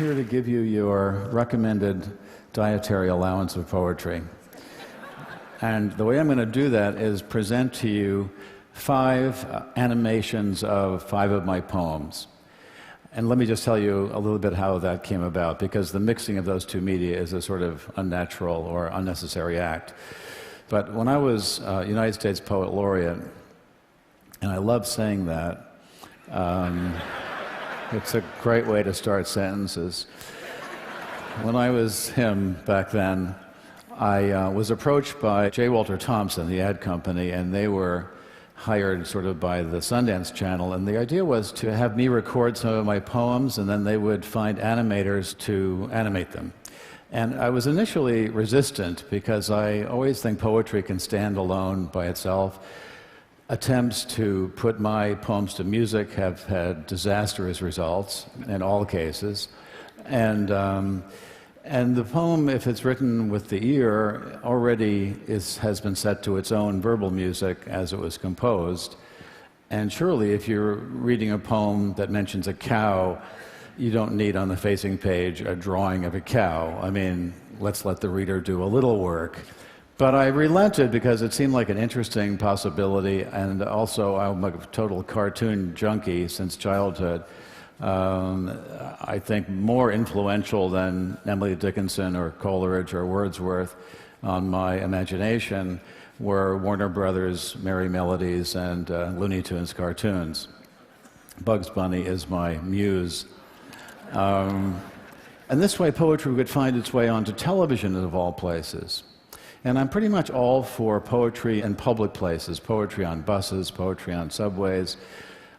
here to give you your recommended dietary allowance of poetry. And the way I'm going to do that is present to you 5 animations of 5 of my poems. And let me just tell you a little bit how that came about, because the mixing of those two media is a sort of unnatural or unnecessary act. But when I was United States Poet Laureate, and I love saying that, it's a great way to start sentences. When I was him back then, I was approached by J. Walter Thompson, the ad company, and they were hired sort of by the Sundance Channel, and the idea was to have me record some of my poems, and then they would find animators to animate them. And I was initially resistant, because I always think poetry can stand alone by itself. Attempts to put my poems to music have had disastrous results in all cases. And the poem, if it's written with the ear, already has been set to its own verbal music as it was composed. And surely, if you're reading a poem that mentions a cow, you don't need on the facing page a drawing of a cow. I mean, let's let the reader do a little work. But I relented because it seemed like an interesting possibility, and also I'm a total cartoon junkie since childhood. I think more influential than Emily Dickinson or Coleridge or Wordsworth on my imagination were Warner Brothers' Merry Melodies and Looney Tunes cartoons. Bugs Bunny is my muse. And this way poetry would find its way onto television of all places. And I'm pretty much all for poetry in public places, poetry on buses, poetry on subways,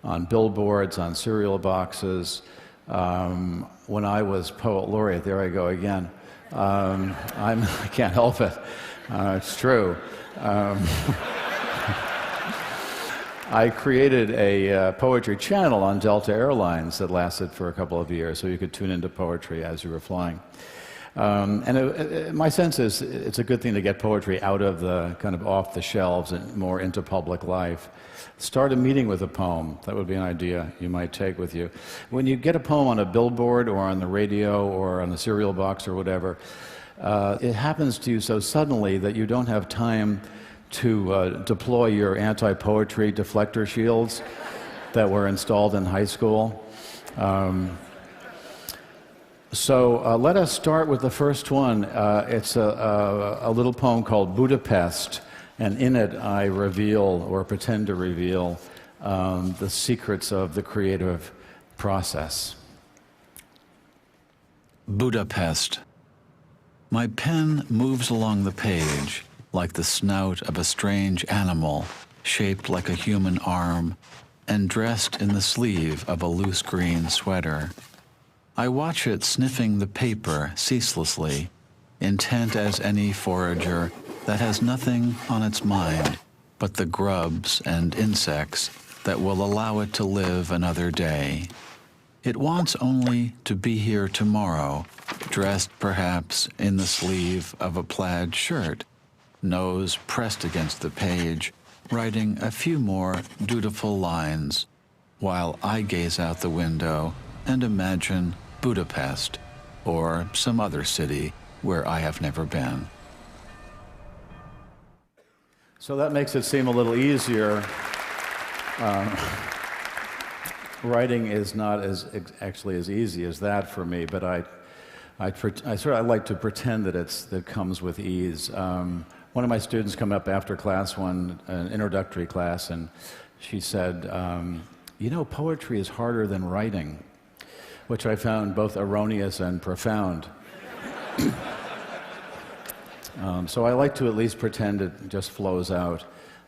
on billboards, on cereal boxes. When I was Poet Laureate, there I go again, I can't help it. It's true. I created a poetry channel on Delta Airlines that lasted for a couple of years, so you could tune into poetry as you were flying. My sense is it's a good thing to get poetry out of the kind of off the shelves and more into public life. Start a meeting with a poem. That would be an idea you might take with you. When you get a poem on a billboard or on the radio or on the cereal box or whatever, it happens to you so suddenly that you don't have time to deploy your anti-poetry deflector shields that were installed in high school. So let us start with the first one. It's a little poem called Budapest, and in it I reveal, or pretend to reveal, the secrets of the creative process. Budapest. My pen moves along the page like the snout of a strange animal, shaped like a human arm, and dressed in the sleeve of a loose green sweater. I watch it sniffing the paper ceaselessly, intent as any forager that has nothing on its mind but the grubs and insects that will allow it to live another day. It wants only to be here tomorrow, dressed perhaps in the sleeve of a plaid shirt, nose pressed against the page, writing a few more dutiful lines, while I gaze out the window and imagine Budapest, or some other city where I have never been. So that makes it seem a little easier. Writing is not actually as easy as that for me, but I like to pretend that it comes with ease. One of my students came up after class an introductory class, and she said, you know, poetry is harder than writing, which I found both erroneous and profound. So I like to at least pretend it just flows out.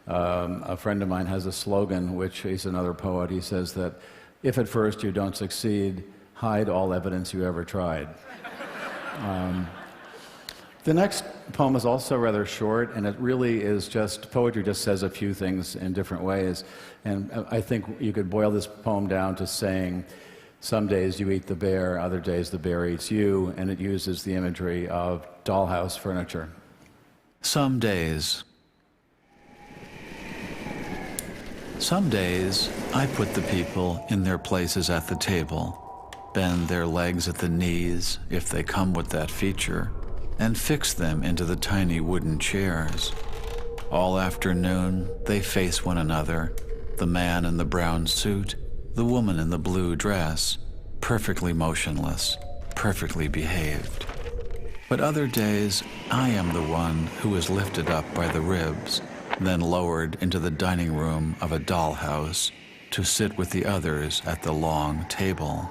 A friend of mine has a slogan, which he's another poet. He says that if at first you don't succeed, hide all evidence you ever tried. The next poem is also rather short, and it really is just, poetry just says a few things in different ways. And I think you could boil this poem down to saying, some days you eat the bear, other days the bear eats you, and it uses the imagery of dollhouse furniture. Some days. Some days I put the people in their places at the table. bend their legs at the knees, if they come with that feature, and fix them into the tiny wooden chairs. All afternoon, they face one another, the man in the brown suit, the woman in the blue dress, perfectly motionless, perfectly behaved. But other days, I am the one who is lifted up by the ribs, then lowered into the dining room of a dollhouse to sit with the others at the long table.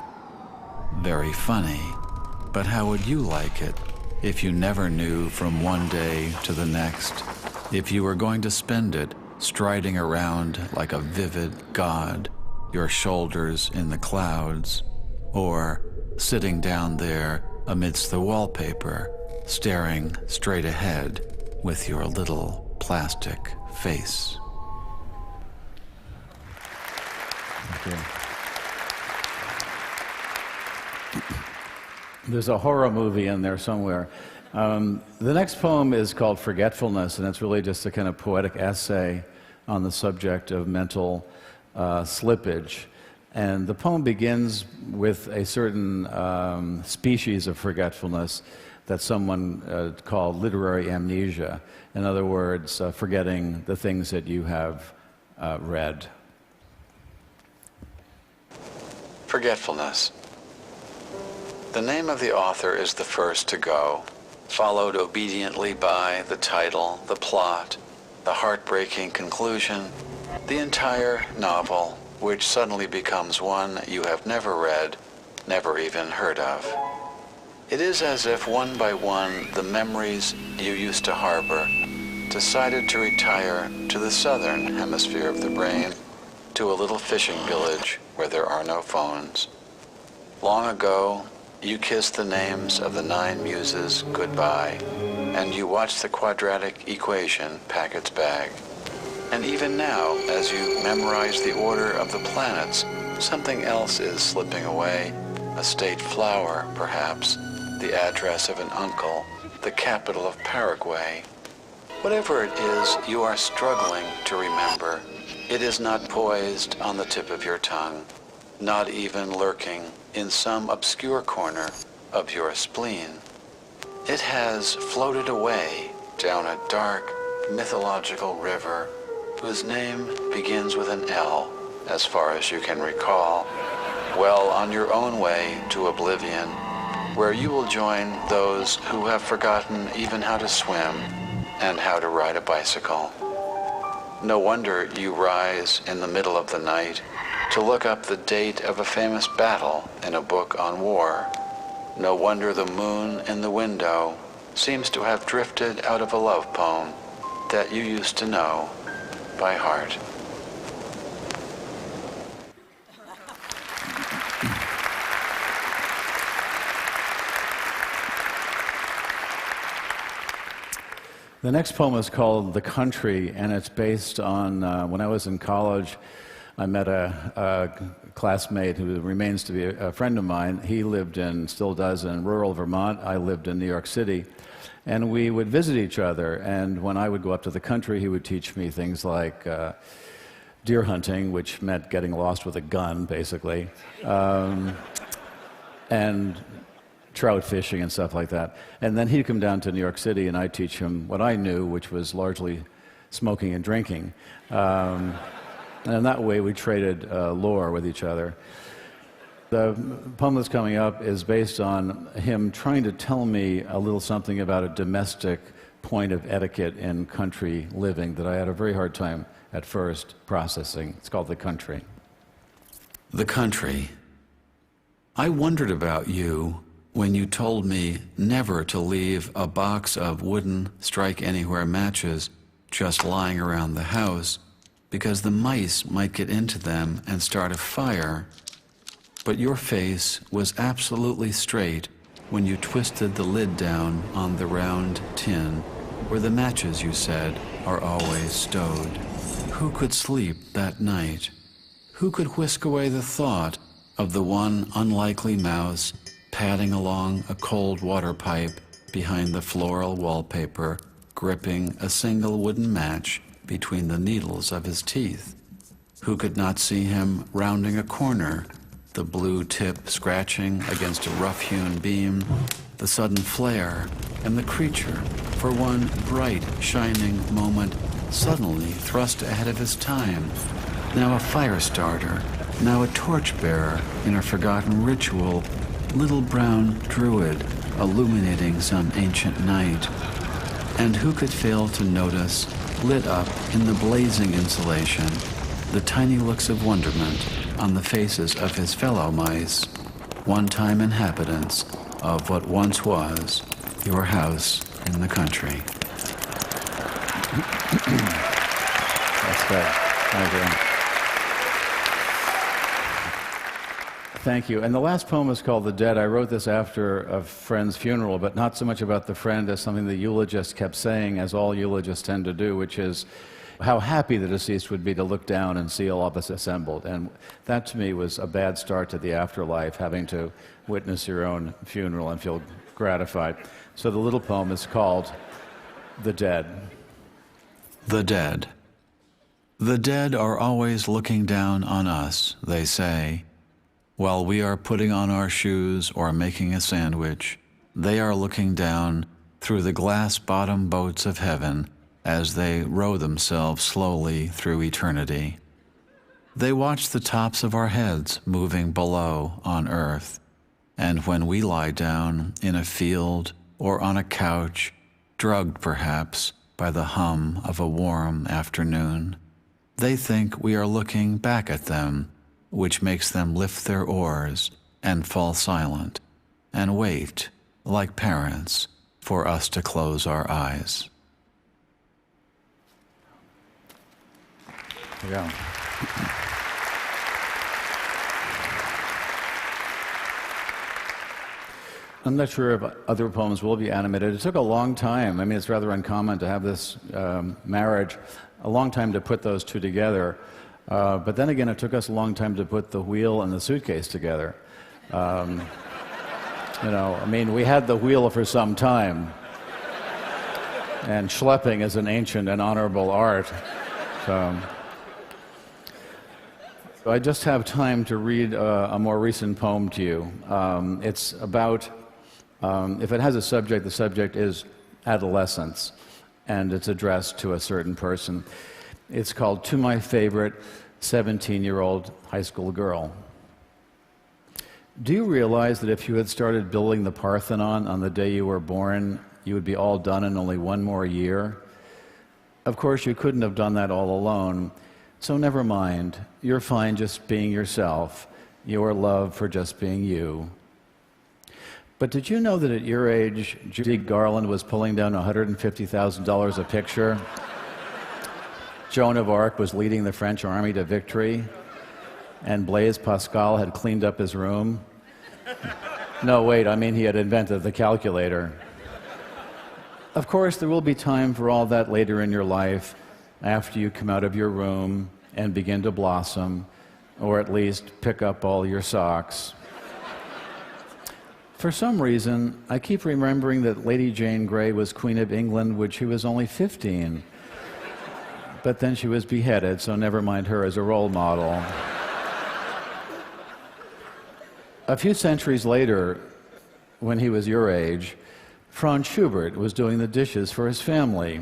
Very funny, but how would you like it if you never knew from one day to the next, if you were going to spend it striding around like a vivid god, your shoulders in the clouds, or sitting down there amidst the wallpaper, staring straight ahead with your little plastic face? Okay. There's a horror movie in there somewhere. The next poem is called Forgetfulness, and it's really just a kind of poetic essay on the subject of mental slippage. And the poem begins with a certain species of forgetfulness that someone called literary amnesia. In other words, forgetting the things that you have read. Forgetfulness. The name of the author is the first to go, followed obediently by the title, the plot, the heartbreaking conclusion, the entire novel, which suddenly becomes one you have never read, never even heard of. It is as if one by one the memories you used to harbor decided to retire to the southern hemisphere of the brain, to a little fishing village where there are no phones. Long ago, you kissed the names of the 9 muses goodbye, and you watched the quadratic equation pack its bag. And even now, as you memorize the order of the planets, something else is slipping away, a state flower, perhaps, the address of an uncle, the capital of Paraguay. Whatever it is you are struggling to remember, it is not poised on the tip of your tongue, not even lurking in some obscure corner of your spleen. It has floated away down a dark, mythological river whose name begins with an L, as far as you can recall, well on your own way to oblivion, where you will join those who have forgotten even how to swim and how to ride a bicycle. No wonder you rise in the middle of the night to look up the date of a famous battle in a book on war. No wonder the moon in the window seems to have drifted out of a love poem that you used to know by heart. The next poem is called The Country, and it's based on when I was in college. I met a classmate who remains to be a friend of mine. He lived in, still does, in rural Vermont. I lived in New York City. And we would visit each other. And when I would go up to the country, he would teach me things like deer hunting, which meant getting lost with a gun, basically, and trout fishing and stuff like that. And then he'd come down to New York City, and I'd teach him what I knew, which was largely smoking and drinking. And in that way, we traded lore with each other. The poem that's coming up is based on him trying to tell me a little something about a domestic point of etiquette in country living that I had a very hard time at first processing. It's called The Country. The Country. I wondered about you when you told me never to leave a box of wooden strike-anywhere matches just lying around the house, because the mice might get into them and start a fire. But your face was absolutely straight when you twisted the lid down on the round tin where the matches, you said, are always stowed. Who could sleep that night? Who could whisk away the thought of the one unlikely mouse padding along a cold water pipe behind the floral wallpaper, gripping a single wooden match between the needles of his teeth? Who could not see him rounding a corner, the blue tip scratching against a rough-hewn beam, the sudden flare, and the creature, for one bright, shining moment, suddenly thrust ahead of his time. Now a fire starter, now a torchbearer in a forgotten ritual, little brown druid illuminating some ancient night. And who could fail to notice, lit up in the blazing insulation, the tiny looks of wonderment on the faces of his fellow mice, one-time inhabitants of what once was your house in the country. That's good. Thank you. Thank you. And the last poem is called The Dead. I wrote this after a friend's funeral, but not so much about the friend as something the eulogist kept saying, as all eulogists tend to do, which is how happy the deceased would be to look down and see all of us assembled. And that, to me, was a bad start to the afterlife, having to witness your own funeral and feel gratified. So the little poem is called The Dead. The dead. The dead are always looking down on us, they say. While we are putting on our shoes or making a sandwich, they are looking down through the glass-bottom boats of heaven as they row themselves slowly through eternity. They watch the tops of our heads moving below on earth, and when we lie down in a field or on a couch, drugged perhaps by the hum of a warm afternoon, they think we are looking back at them, which makes them lift their oars and fall silent and wait, like parents, for us to close our eyes. Yeah. I'm not sure if other poems will be animated. It took a long time. I mean, it's rather uncommon to have this marriage, a long time to put those two together. But then again, it took us a long time to put the wheel and the suitcase together. You know, I mean, we had the wheel for some time. And schlepping is an ancient and honorable art. So I just have time to read a more recent poem to you. It's about, if it has a subject, the subject is adolescence, and it's addressed to a certain person. It's called To My Favorite 17-Year-Old High School Girl. Do you realize that if you had started building the Parthenon on the day you were born, you would be all done in only one more year? Of course, you couldn't have done that all alone, so never mind. You're fine just being yourself, your love for just being you. But did you know that at your age, Judy Garland was pulling down $150,000 a picture? Joan of Arc was leading the French army to victory, and Blaise Pascal had cleaned up his room. No, wait, I mean he had invented the calculator. Of course, there will be time for all that later in your life, after you come out of your room and begin to blossom, or at least pick up all your socks. For some reason, I keep remembering that Lady Jane Grey was Queen of England when she was only 15. But then she was beheaded, so never mind her as a role model. A few centuries later, when he was your age, Franz Schubert was doing the dishes for his family.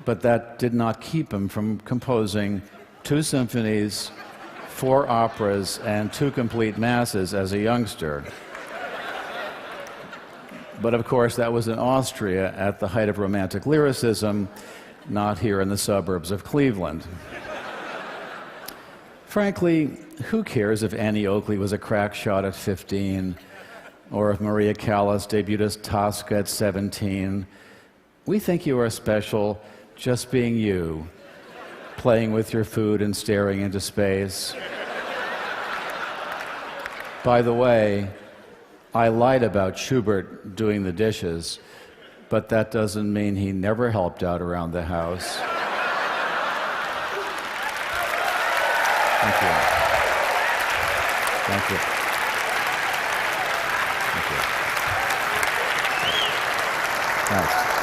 But that did not keep him from composing 2 symphonies, 4 operas, and 2 complete masses as a youngster. But of course, that was in Austria at the height of Romantic lyricism, not here in the suburbs of Cleveland. Frankly, who cares if Annie Oakley was a crack shot at 15, or if Maria Callas debuted as Tosca at 17? We think you are special just being you, playing with your food and staring into space. By the way, I lied about Schubert doing the dishes, but that doesn't mean he never helped out around the house. Thank you. Thank you. Thank you. Thanks.